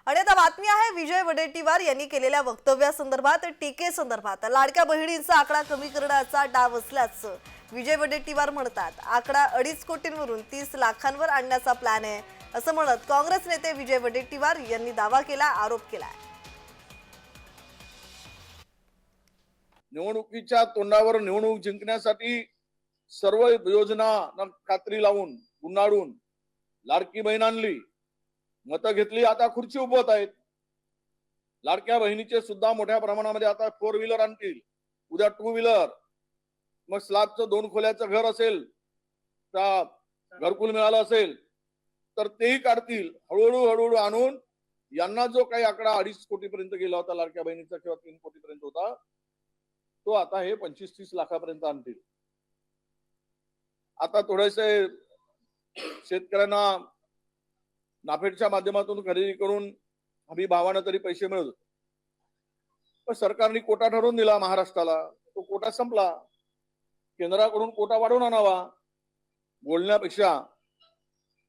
आणि आता बातमी आहे विजय वडेट्टीवार यांनी केलेल्या वक्तव्यासंदर्भात, टीकेसंदर्भात. लाडक्या बहिणींचा आकडा कमी करण्याचा डाव असल्याचं विजय वडेट्टीवार म्हणतात. आकडा 2.5 कोटींवरून 30 लाखांवर आणण्याचा प्लॅन आहे असं म्हणत काँग्रेस नेते विजय वडेट्टीवार यांनी दावा केला, आरोप केलाय. निवडणुकीच्या तोंडावर निवडणूक जिंकण्यासाठी सर्व योजना कात्री लावून गुंडाळून लाडकी बहीण आणली, मतं घेतली, आता खुर्ची उभवत आहेत. लाडक्या बहिणीचे सुद्धा मोठ्या प्रमाणामध्ये आता 4 व्हीलर आणतील, उद्या 2 व्हीलर, मग स्लॅबचं 2 खोल्याचं घर असेल, त्या घरकुल मिळालं असेल तर तेही काढतील. हळूहळू आणून यांना जो काही आकडा 2.5 कोटीपर्यंत गेला होता लाडक्या बहिणीचा किंवा 3 कोटीपर्यंत होता, तो आता हे 25-30 लाखापर्यंत आणतील. आता थोडेसे शेतकऱ्यांना नाफेडच्या माध्यमातून खरेदी करून हमी भावानं तरी पैसे मिळत होते, पण सरकारने कोटा ठरवून दिला महाराष्ट्राला, तो कोटा संपला. केंद्राकडून कोटा वाढवून आणावा. बोलण्यापेक्षा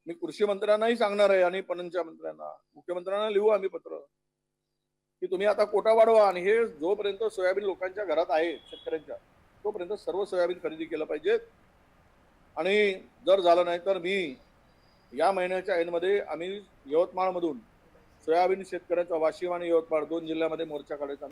मी कृषी मंत्र्यांनाही सांगणार आहे आणि पणनच्या मंत्र्यांना, मुख्यमंत्र्यांना लिहू आम्ही पत्र की तुम्ही आता कोटा वाढवा आणि हे जोपर्यंत सोयाबीन लोकांच्या घरात आहे शेतकऱ्यांच्या, तोपर्यंत सर्व सोयाबीन खरेदी केलं पाहिजेत. आणि जर झालं नाही तर मी या महिन्याच्या एंडमध्ये आम्ही यवतमाळ मधून सोयाबीन शेतकऱ्यांचा वाशिम आणि यवतमाळ 2 जिल्ह्यामध्ये मोर्चा काढायचा आम्ही